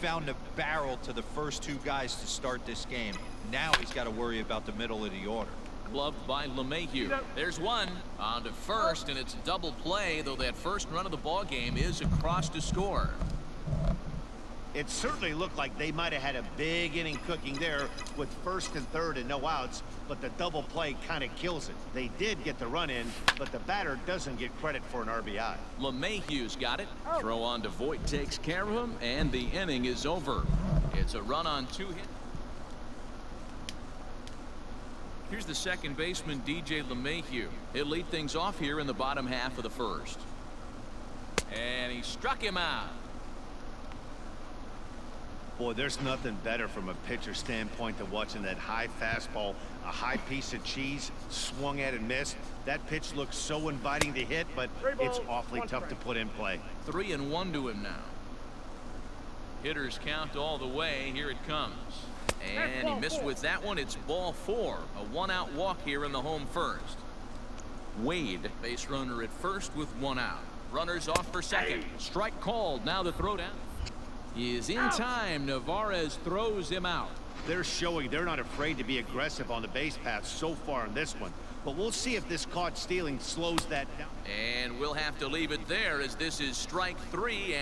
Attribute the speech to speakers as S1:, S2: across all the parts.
S1: Found a barrel to the first two guys to start this game. Now he's got to worry about the middle of the order.
S2: Gloved by LeMahieu. There's one on to first, and it's a double play, though that first run of the ball game is across to score.
S3: It certainly looked like they might have had a big inning cooking there with first and third and no outs, but the double play kind of kills it. They did get the run in, but the batter doesn't get credit for an RBI.
S2: LeMahieu's got it. Throw on to Voit takes care of him, and the inning is over. It's a run on 2 hits. Here's the second baseman, DJ LeMahieu. He'll lead things off here in the bottom half of the first. And he struck him out.
S3: Boy, there's nothing better from a pitcher standpoint than watching that high fastball, a high piece of cheese, swung at and missed. That pitch looks so inviting to hit, but it's awfully tough to put in play.
S2: 3-1 to him now. Hitters count all the way. Here it comes. And he missed with that one. It's ball 4. A 1-out walk here in the home first. Wade, base runner at first with 1 out. Runners off for second. Strike called. Now the throw down. He is in time. Navarez throws him out.
S3: They're showing they're not afraid to be aggressive on the base path so far in this one. But we'll see if this caught stealing slows that down.
S2: And we'll have to leave it there as this is strike 3,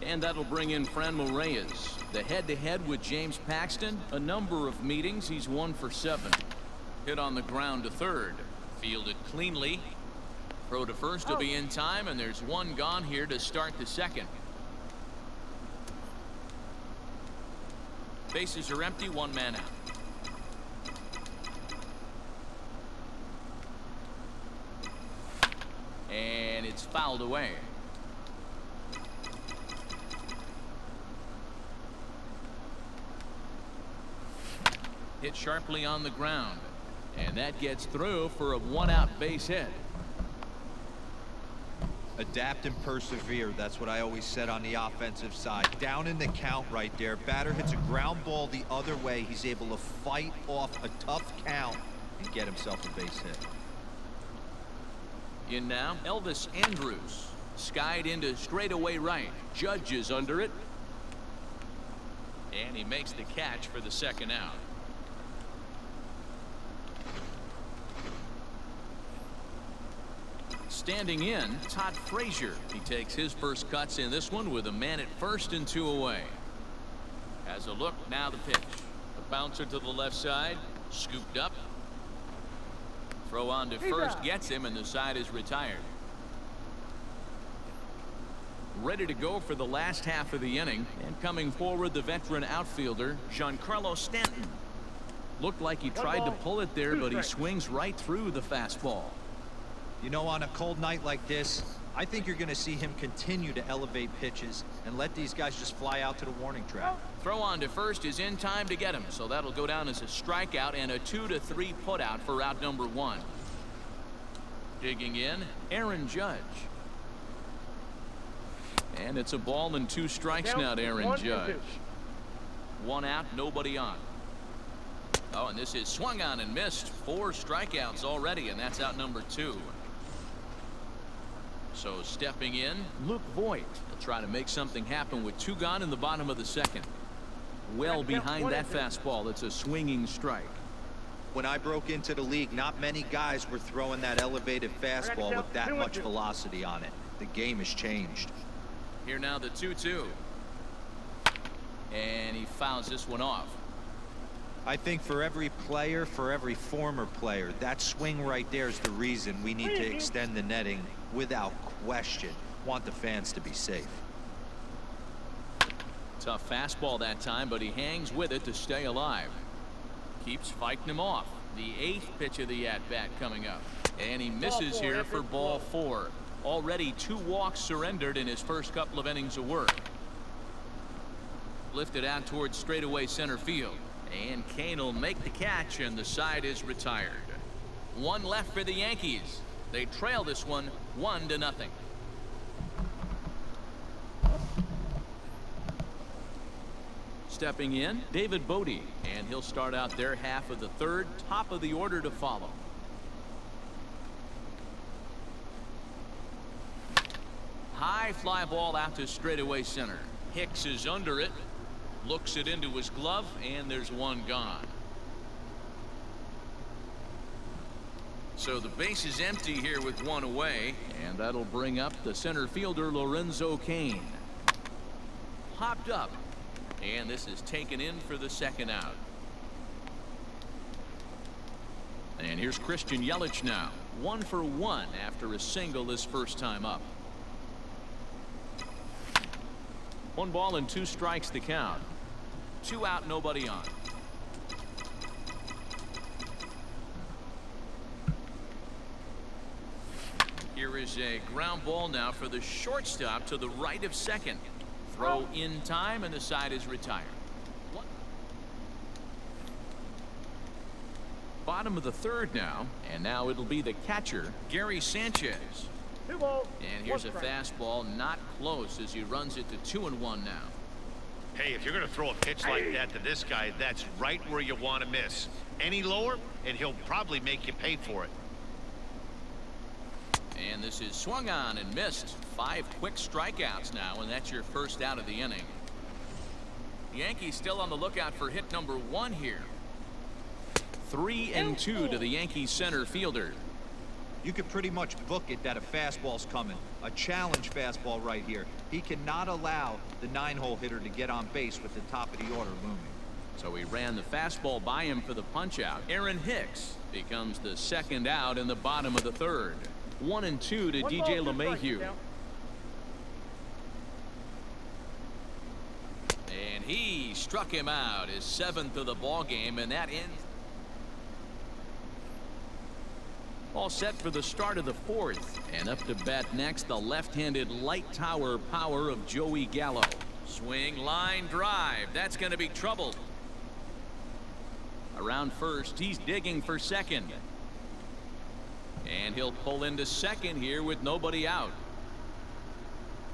S2: and that'll bring in Franmil Reyes. The head-to-head with James Paxton. A number of meetings. He's 1 for 7. Hit on the ground to third. Fielded cleanly. Throw to first will be in time, and there's 1 gone here to start the second. Bases are empty. 1 man out. And it's fouled away. Hit sharply on the ground, and that gets through for a 1-out base hit.
S1: Adapt and persevere. That's what I always said on the offensive side. Down in the count right there. Batter hits a ground ball the other way. He's able to fight off a tough count and get himself a base hit.
S2: In now, Elvis Andrus. Skied into straightaway right. Judge is under it. And he makes the catch for the second out. Standing in, Todd Frazier. He takes his first cuts in this one with a man at first and 2 away. Has a look, now the pitch. The bouncer to the left side, scooped up. Throw on to first, gets him, and the side is retired. Ready to go for the last half of the inning, and coming forward, the veteran outfielder, Giancarlo Stanton. Looked like he tried to pull it there, but he swings right through the fastball.
S1: You know, on a cold night like this, I think you're going to see him continue to elevate pitches and let these guys just fly out to the warning track.
S2: Throw on to first is in time to get him, so that'll go down as a strikeout and a 2-3 putout for out number 1. Digging in, Aaron Judge. And it's a ball and 2 strikes now to Aaron Judge. 1 out, nobody on. Oh, and this is swung on and missed. 4 strikeouts already, and that's out number 2. So stepping in, Luke Voit. He'll try to make something happen with 2 gone in the bottom of the second. Well behind that fastball. It's a swinging strike.
S1: When I broke into the league, not many guys were throwing that elevated fastball with that much velocity on it. The game has changed.
S2: Here now the 2-2. And he fouls this one off.
S1: I think for every player, for every former player, that swing right there is the reason we need to extend the netting without question. Want the fans to be safe.
S2: Tough fastball that time, but he hangs with it to stay alive. Keeps fighting him off. The 8th pitch of the at-bat coming up. And he misses here for ball 4. Already 2 walks surrendered in his first couple of innings of work. Lifted out towards straightaway center field. And Kane will make the catch, and the side is retired. 1 left for the Yankees. They trail this one 1-0. Stepping in, David Bodie, and he'll start out their half of the third. Top of the order to follow. high fly ball out to straightaway center. Hicks is under it, looks it into his glove, and there's one gone. So the base is empty here with one away, and that'll bring up the center fielder Lorenzo Cain. Popped up, and this is taken in for the second out. And here's Christian Yelich now, 1 for 1 after a single his first time up. 1 ball and 2 strikes the count. 2 out, nobody on. Here is a ground ball now for the shortstop to the right of second. Throw in time, and the side is retired. Bottom of the third now, and now it'll be the catcher, Gary Sanchez. And here's a fastball not close as he runs it to 2-1 now.
S3: Hey, if you're going to throw a pitch like that to this guy, that's right where you want to miss. Any lower, and he'll probably make you pay for it.
S2: And this is swung on and missed. 5 quick strikeouts now, and that's your first out of the inning. The Yankees still on the lookout for hit number 1 here. 3-2 to the Yankees center fielder.
S1: You could pretty much book it that a fastball's coming. A challenge fastball right here. He cannot allow the 9-hole hitter to get on base with the top of the order looming.
S2: So he ran the fastball by him for the punch-out. Aaron Hicks becomes the second out in the bottom of the third. 1-2 to DJ LeMahieu. And he struck him out, his 7th of the ball game, and that ends. All set for the start of the 4th, and up to bat next, the left-handed light tower power of Joey Gallo. Swing, line drive. That's going to be trouble. Around first, he's digging for second. And he'll pull into second here with nobody out.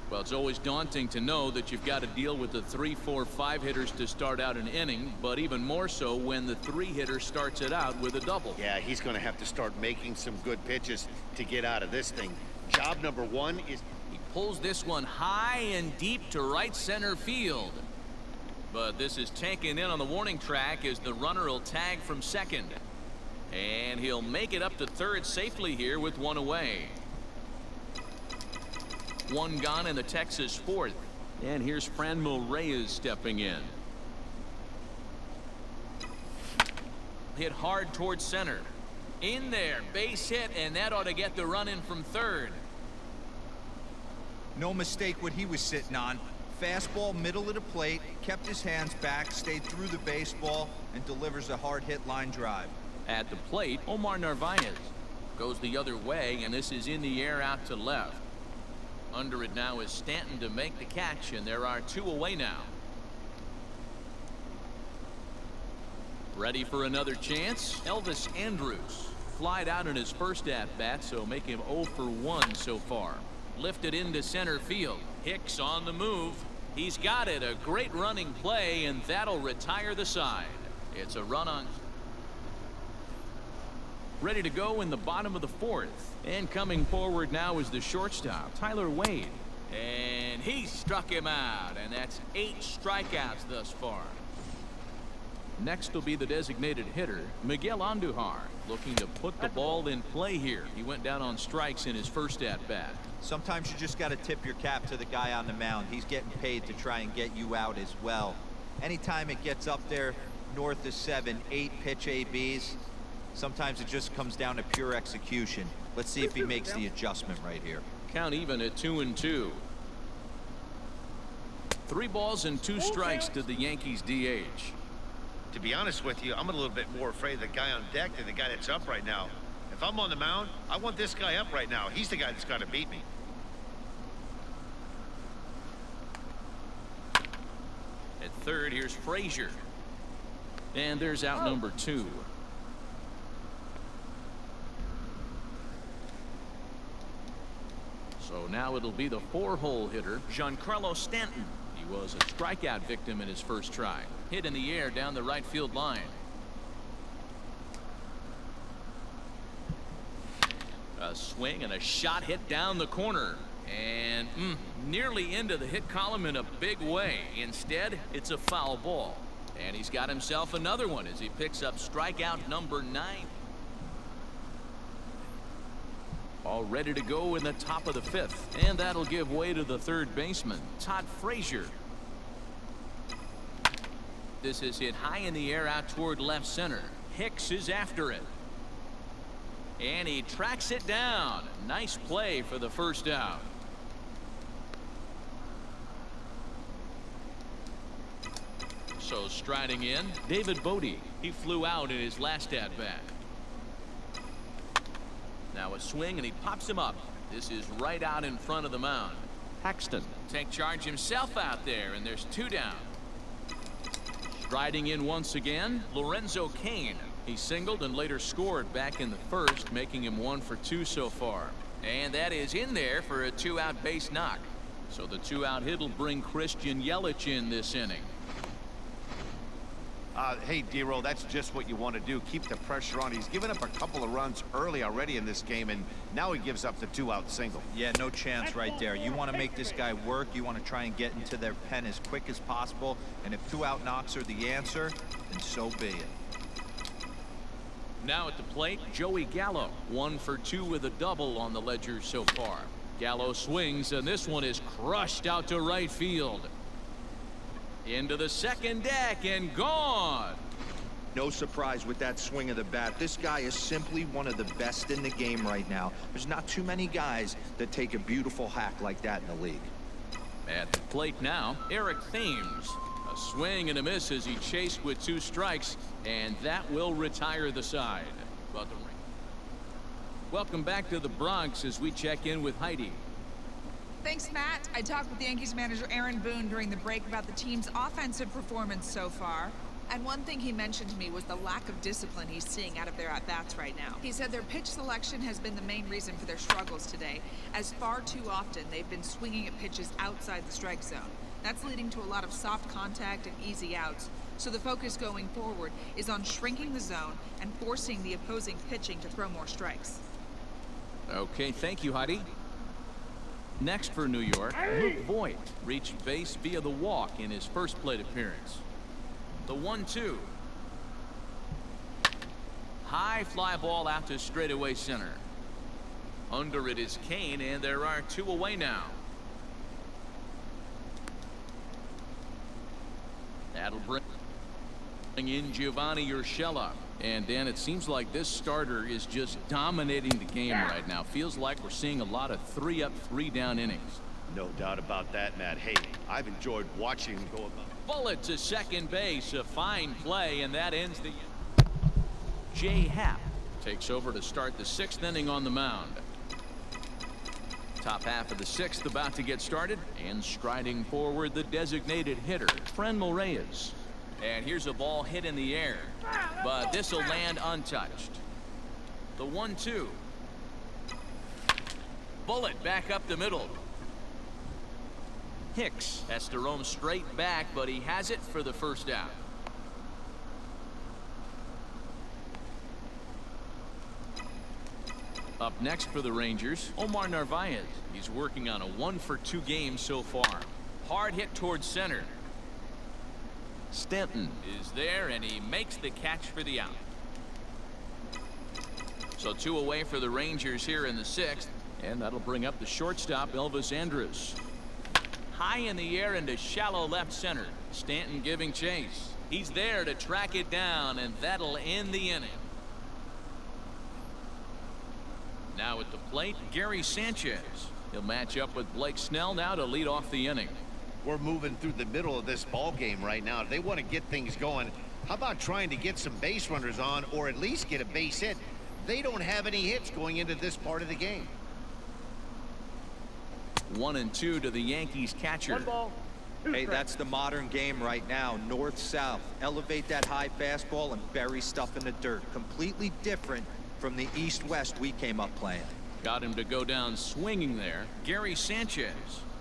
S2: Well, it's always daunting to know that you've got to deal with the 3, 4, 5 hitters to start out an inning, but even more so when the 3 hitter starts it out with a double.
S3: Yeah, he's going to have to start making some good pitches to get out of this thing. Job number 1 is...
S2: He pulls this one high and deep to right center field. But this is taken in on the warning track as the runner will tag from second. And he'll make it up to third safely here with 1 away. 1 gone in the Texas 4th. And here's Franmil Reyes stepping in. Hit hard towards center. In there, base hit, and that ought to get the run in from third.
S1: No mistake what he was sitting on. Fastball middle of the plate, kept his hands back, stayed through the baseball, and delivers a hard hit line drive.
S2: At the plate, Omar Narvaez goes the other way, and this is in the air out to left. Under it now is Stanton to make the catch, and there are 2 away now. Ready for another chance? Elvis Andrus flied out in his first at-bat, so make him 0 for 1 so far. Lifted into center field. Hicks on the move. He's got it. A great running play, and that'll retire the side. It's a run on. Ready to go in the bottom of the 4th. And coming forward now is the shortstop, Tyler Wade. And he struck him out, and that's 8 strikeouts thus far. Next will be the designated hitter, Miguel Andujar, looking to put the ball in play here. He went down on strikes in his first at-bat.
S1: Sometimes you just got to tip your cap to the guy on the mound. He's getting paid to try and get you out as well. Anytime it gets up there north of 7, 8 pitch ABs, sometimes it just comes down to pure execution. Let's see if he makes the adjustment right here.
S2: Count even at 2-2. 3 balls and 2 strikes to the Yankees DH.
S3: To be honest with you, I'm a little bit more afraid of the guy on deck than the guy that's up right now. If I'm on the mound, I want this guy up right now. He's the guy that's got to beat me.
S2: At third, here's Frazier. And there's out number 2. So now it'll be the 4-hole hitter, Giancarlo Stanton. He was a strikeout victim in his first try. Hit in the air down the right field line. A swing and a shot hit down the corner. And nearly into the hit column in a big way. Instead, it's a foul ball. And he's got himself another one as he picks up strikeout number 9. All ready to go in the top of the 5th. And that'll give way to the third baseman, Todd Frazier. This is hit high in the air out toward left center. Hicks is after it. And he tracks it down. Nice play for the first out. So striding in, David Bodie. He flew out in his last at-bat. Now a swing and he pops him up. This is right out in front of the mound. Paxton take charge himself out there, and there's 2 down. Striding in once again, Lorenzo Cain. He singled and later scored back in the first, making him 1 for 2 so far. And that is in there for a 2-out base knock. So the 2-out hit will bring Christian Yelich in this inning.
S3: Hey, D-Roll, that's just what you want to do. Keep the pressure on. He's given up a couple of runs early already in this game, and now he gives up the 2-out single.
S1: Yeah, no chance right there. You want to make this guy work. You want to try and get into their pen as quick as possible. And if 2-out knocks are the answer, then so be it.
S2: Now at the plate, Joey Gallo. 1 for 2 with a double on the ledger so far. Gallo swings, and this one is crushed out to right field. Into the second deck and gone.
S1: No surprise with that swing of the bat. This guy is simply one of the best in the game right now. There's not too many guys that take a beautiful hack like that in the league.
S2: At the plate now, Eric Thames. A swing and a miss as he chased with 2 strikes, and that will retire the side. But welcome back to the Bronx as we check in with Heidi.
S4: Thanks, Matt. I talked with Yankees manager Aaron Boone during the break about the team's offensive performance so far. And one thing he mentioned to me was the lack of discipline he's seeing out of their at-bats right now. He said their pitch selection has been the main reason for their struggles today, as far too often they've been swinging at pitches outside the strike zone. That's leading to a lot of soft contact and easy outs. So the focus going forward is on shrinking the zone and forcing the opposing pitching to throw more strikes.
S2: Okay, thank you, Heidi. Next for New York, Luke Voigt reached base via the walk in his first plate appearance. The 1-2. High fly ball out to straightaway center. Under it is Cain, and there are 2 away now. That'll bring in Giovanni Urshela. And Dan, it seems like this starter is just dominating the game right now. Feels like we're seeing a lot of 3-up, 3-down innings.
S3: No doubt about that, Matt. Hey, I've enjoyed watching him go about.
S2: Bullet to second base, a fine play, and that ends the. Jay Happ takes over to start the 6th inning on the mound. Top half of the 6th about to get started, and striding forward the designated hitter, Franmil Reyes. And here's a ball hit in the air, but this will land untouched. The 1-2. Bullet back up the middle. Hicks has to roam straight back, but he has it for the first out. Up next for the Rangers, Omar Narvaez. He's working on a 1 for 2 game so far. Hard hit towards center. Stanton is there, and he makes the catch for the out. So 2 away for the Rangers here in the 6th, and that'll bring up the shortstop, Elvis Andrus. High in the air into shallow left center. Stanton giving chase. He's there to track it down, and that'll end the inning. Now at the plate, Gary Sanchez. He'll match up with Blake Snell now to lead off the inning.
S3: We're moving through the middle of this ball game right now. If they want to get things going, how about trying to get some base runners on, or at least get a base hit? They don't have any hits going into this part of the game.
S2: 1-2 to the Yankees catcher.
S5: 1 ball.
S1: Hey, that's the modern game right now. North-south. Elevate that high fastball and bury stuff in the dirt. Completely different from the east-west we came up playing.
S2: Got him to go down swinging there. Gary Sanchez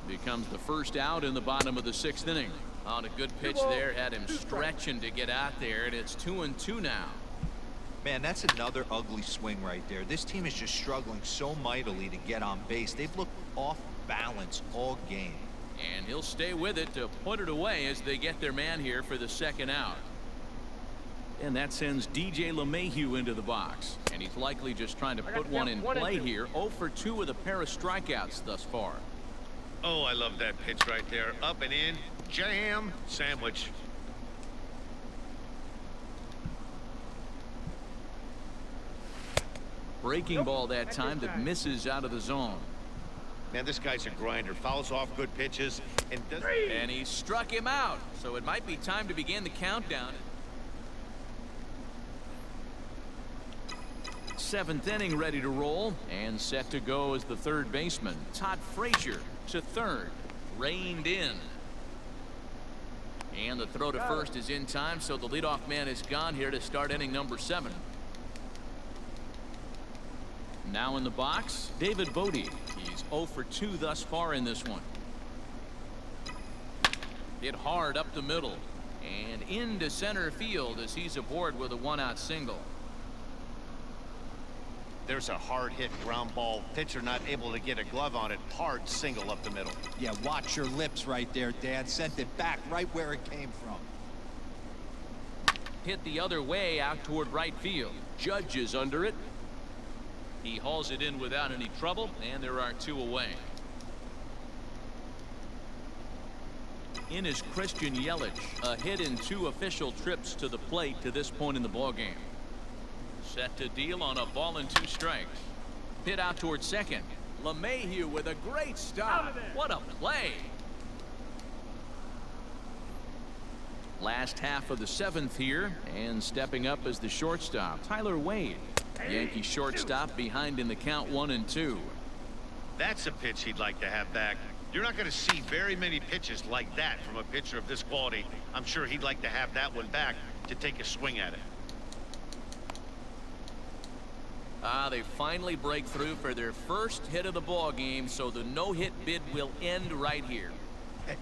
S2: becomes the first out in the bottom of the 6th inning. On a good pitch there, had him stretching to get out there, and it's 2-2 now.
S1: Man, that's another ugly swing right there. This team is just struggling so mightily to get on base. They've looked off balance all game.
S2: And he'll stay with it to put it away as they get their man here for the second out. And that sends DJ LeMahieu into the box. And he's likely just trying to put one in play here. 0 for 2 with a pair of strikeouts thus far.
S3: Oh, I love that pitch right there. Up and in. Jam. Sandwich.
S2: Breaking ball that time that misses out of the zone.
S3: Man, this guy's a grinder. Fouls off good pitches.
S2: And he struck him out. So it might be time to begin the countdown. 7th inning ready to roll. And set to go as the third baseman. Todd Frazier to third. Reined in. And the throw to first is in time. So the leadoff man is gone here to start inning number 7. Now in the box, David Bodie. He's 0 for 2 thus far in this one. Hit hard up the middle and into center field as he's aboard with a 1-out single.
S3: There's a hard hit ground ball. Pitcher not able to get a glove on it. Hard single up the middle.
S1: Yeah, watch your lips right there, Dad. Sent it back right where it came from.
S2: Hit the other way out toward right field. Judge is under it. He hauls it in without any trouble, and there are 2 away. In is Christian Yelich, a hit in 2 official trips to the plate to this point in the ballgame. Set to deal on a ball and 2 strikes. Hit out toward second. LeMahieu with a great stop. What a play. Last half of the 7th here, and stepping up as the shortstop, Tyler Wade. Yankee shortstop behind in the count 1-2.
S3: That's a pitch he'd like to have back. You're not going to see very many pitches like that from a pitcher of this quality. I'm sure he'd like to have that one back to take a swing at it.
S2: They finally break through for their first hit of the ball game, so the no-hit bid will end right here.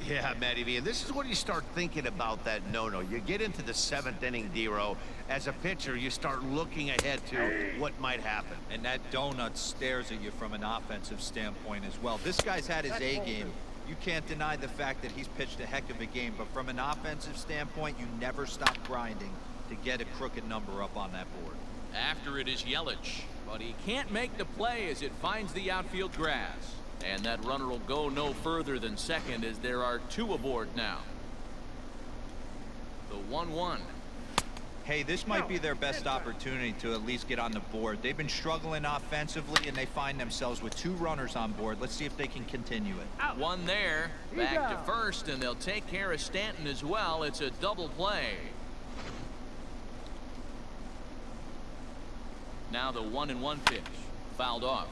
S3: Yeah, Matty V, and this is when you start thinking about that no-no. You get into the 7th inning, D-Row. As a pitcher, you start looking ahead to what might happen.
S1: And that donut stares at you from an offensive standpoint as well. This guy's had his A game. You can't deny the fact that he's pitched a heck of a game, but from an offensive standpoint, you never stop grinding to get a crooked number up on that board.
S2: After it is Yelich, but he can't make the play as it finds the outfield grass. And that runner will go no further than second as there are 2 aboard now. The 1-1.
S1: Hey, this might be their best opportunity to at least get on the board. They've been struggling offensively, and they find themselves with 2 runners on board. Let's see if they can continue it.
S2: One there, back to first, and they'll take care of Stanton as well. It's a double play. Now the 1-1 pitch, fouled off.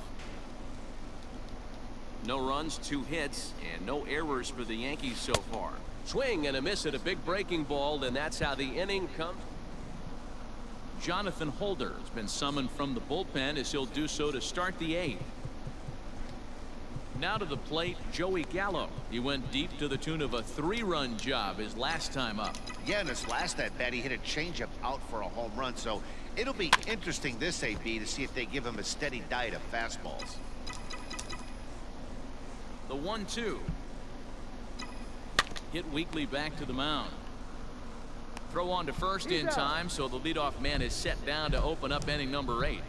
S2: No runs, 2 hits, and no errors for the Yankees so far.
S5: Swing and a miss at a big breaking ball, and that's how the inning comes.
S2: Jonathan Holder has been summoned from the bullpen as he'll do so to start the 8th. Now to the plate, Joey Gallo. He went deep to the tune of a 3-run job his last time up.
S3: Yeah, in his last at bat, he hit a changeup out for a home run, so it'll be interesting this AB to see if they give him a steady diet of fastballs.
S2: The 1-2. Hit weakly back to the mound. Throw on to first in time, so the leadoff man is set down to open up inning number 8.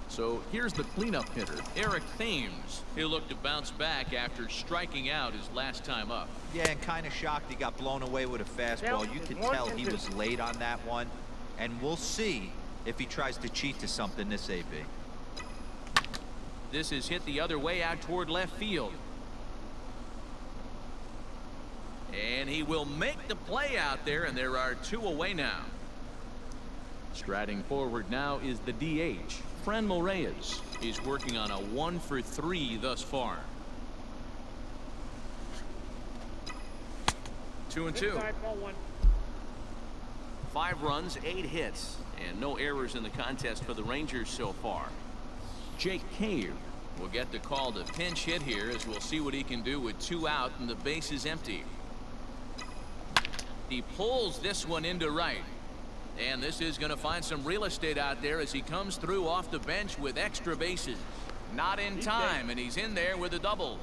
S2: So here's the cleanup hitter, Eric Thames. He'll look to bounce back after striking out his last time up.
S1: Yeah, and kind of shocked he got blown away with a fastball. You could tell he was late on that one, and we'll see if he tries to cheat to something this AB.
S2: This is hit the other way out toward left field. And he will make the play out there, and there are 2 away now. Striding forward now is the DH, Franmil Reyes. He's working on a 1 for 3 thus far. 2-2. 5 runs, 8 hits, and no errors in the contest for the Rangers so far. Jake Cave will get the call to pinch hit here, as we'll see what he can do with 2 out and the base is empty. He pulls this one into right, and this is going to find some real estate out there as he comes through off the bench with extra bases. Not in time, and he's in there with a double.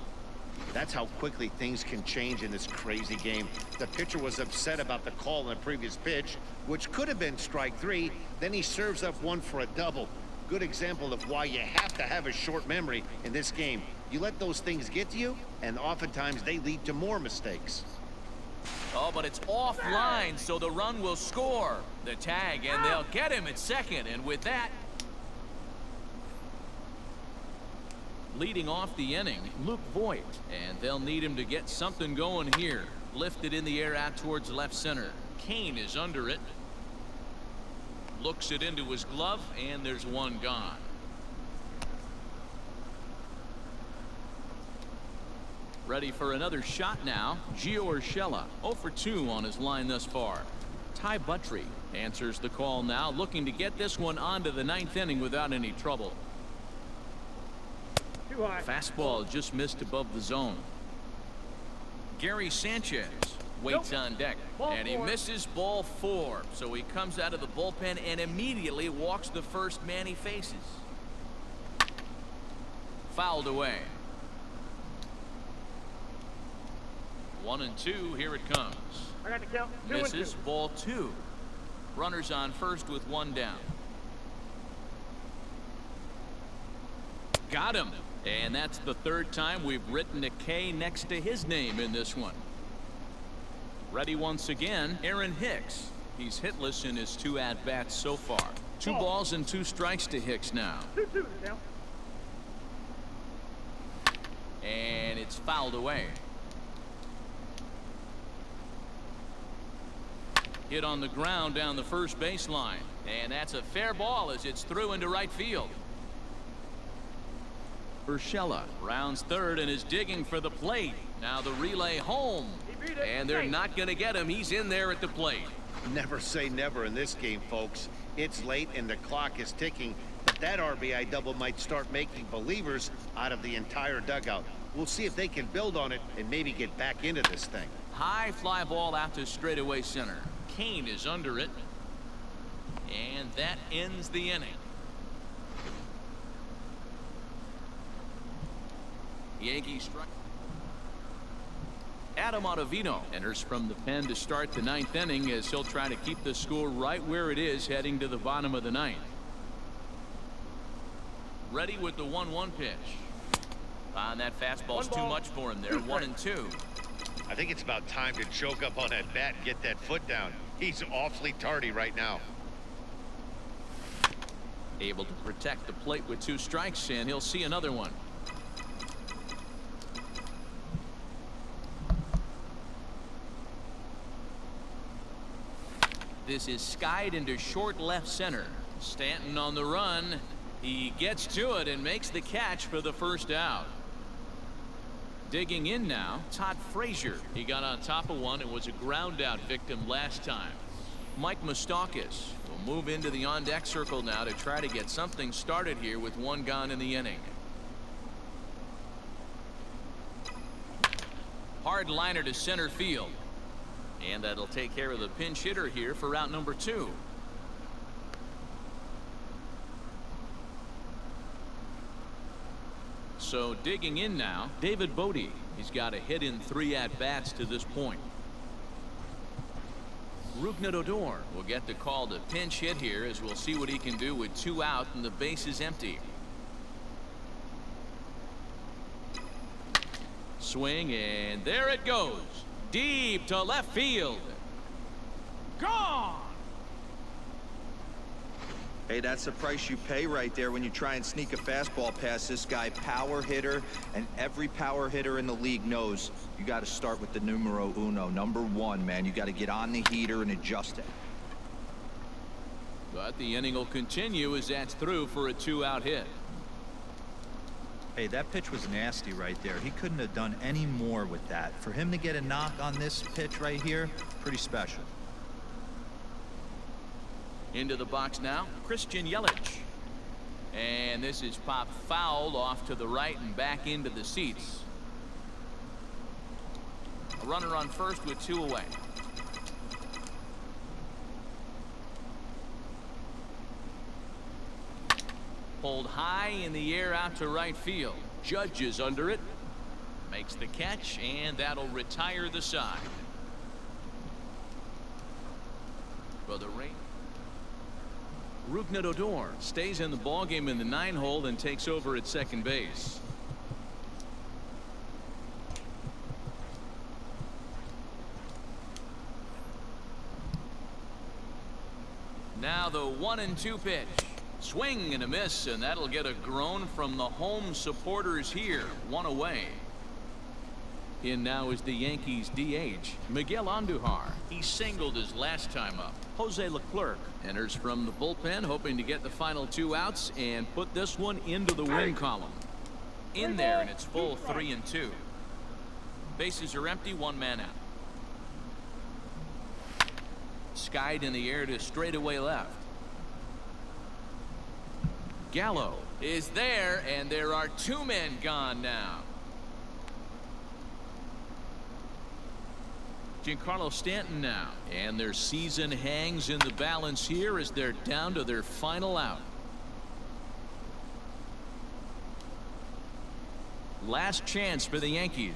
S3: That's how quickly things can change in this crazy game. The pitcher was upset about the call in the previous pitch, which could have been strike 3. Then he serves up one for a double. Good example of why you have to have a short memory in this game. You let those things get to you, and oftentimes they lead to more mistakes.
S2: Oh, but it's offline, so the run will score. The tag, and they'll get him at second, and with that, leading off the inning, Luke Voigt, and they'll need him to get something going here. Lifted in the air out towards left center. Kane is under it. Looks it into his glove, and there's one gone. Ready for another shot now. Gio Urshela, 0 for 2 on his line thus far. Ty Buttry answers the call now, looking to get this one onto the 9th inning without any trouble. Fastball just missed above the zone. Gary Sanchez waits on deck, and he misses ball 4. So he comes out of the bullpen and immediately walks the first man he faces. Fouled away. 1-2, here it comes.
S6: I got the count.
S2: Misses, ball 2. Runners on first with 1 down. Got him. And that's the 3rd time we've written a K next to his name in this one. Ready once again, Aaron Hicks. He's hitless in his 2 at-bats so far. 2 balls and 2 strikes to Hicks now.
S6: 2-2 now.
S2: And it's fouled away. Hit on the ground down the first baseline. And that's a fair ball as it's through into right field. Urshela rounds 3rd and is digging for the plate. Now the relay home. And they're not going to get him. He's in there at the plate.
S3: Never say never in this game, folks. It's late and the clock is ticking, but that RBI double might start making believers out of the entire dugout. We'll see if they can build on it and maybe get back into this thing.
S2: High fly ball out to straightaway center. Kane is under it. And that ends the inning. Yankees strike. Adam Ottavino enters from the pen to start the 9th inning as he'll try to keep the score right where it is heading to the bottom of the 9th. Ready with the 1-1 pitch. That fastball's too much for him there. 1-2.
S3: I think it's about time to choke up on that bat and get that foot down. He's awfully tardy right now.
S2: Able to protect the plate with 2 strikes, and he'll see another one. This is skied into short left center. Stanton on the run. He gets to it and makes the catch for the first out. Digging in now, Todd Frazier. He got on top of one and was a ground out victim last time. Mike Moustakas will move into the on deck circle now to try to get something started here with 1 gone in the inning. Hard liner to center field. And that'll take care of the pinch hitter here for out number 2. So digging in now, David Bodie. He's got a hit in 3 at-bats to this point. Rougned Odor will get the call to pinch hit here as we'll see what he can do with 2 out and the base is empty. Swing, and there it goes. Deep to left field. Gone.
S1: Hey, that's the price you pay right there when you try and sneak a fastball past this guy. Power hitter, and every power hitter in the league knows you got to start with the numero uno, number 1, man. You got to get on the heater and adjust it.
S2: But the inning will continue as that's through for a 2-out hit.
S7: Hey, that pitch was nasty right there. He couldn't have done any more with that. For him to get a knock on this pitch right here, pretty special.
S2: Into the box now, Christian Yelich. And this is popped foul off to the right and back into the seats. A runner on first with 2 away. Pulled high in the air out to right field. Judge is under it. Makes the catch, and that'll retire the side. For the Rangers, Rougned Odor stays in the ballgame in the 9-hole and takes over at second base. Now the 1-2 pitch. Swing and a miss, and that'll get a groan from the home supporters here. One away. In now is the Yankees DH, Miguel Andujar. He singled his last time up. Jose Leclerc enters from the bullpen, hoping to get the final 2 outs and put this one into the win column. In there, and it's full 3-2. Bases are empty, 1 man out. Skied in the air to straightaway left. Gallo is there, and there are 2 men gone now. Giancarlo Stanton now, and their season hangs in the balance here as they're down to their final out. Last chance for the Yankees,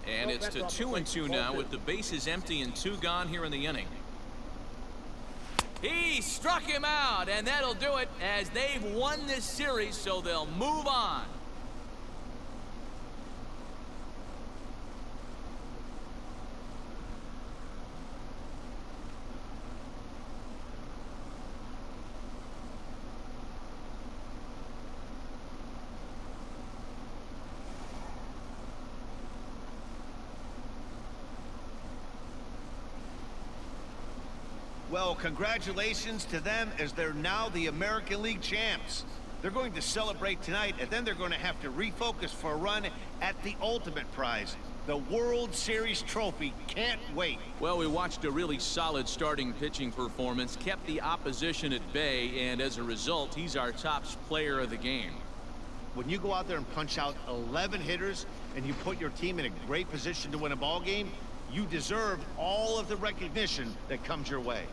S2: and it's to 2-2 now with the bases empty and 2 gone here in the inning. He struck him out, and that'll do it as they've won this series, so they'll move on.
S3: Well, congratulations to them as they're now the American League champs. They're going to celebrate tonight, and then they're going to have to refocus for a run at the ultimate prize, the World Series trophy. Can't wait.
S2: Well, we watched a really solid starting pitching performance, kept the opposition at bay, and as a result, he's our top player of the game.
S3: When you go out there and punch out 11 hitters and you put your team in a great position to win a ball game, you deserve all of the recognition that comes your way.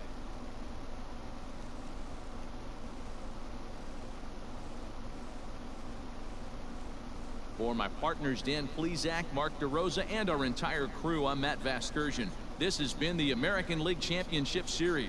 S2: For my partners Dan Plesac, Mark DeRosa, and our entire crew, I'm Matt Vasgersian. This has been the American League Championship Series.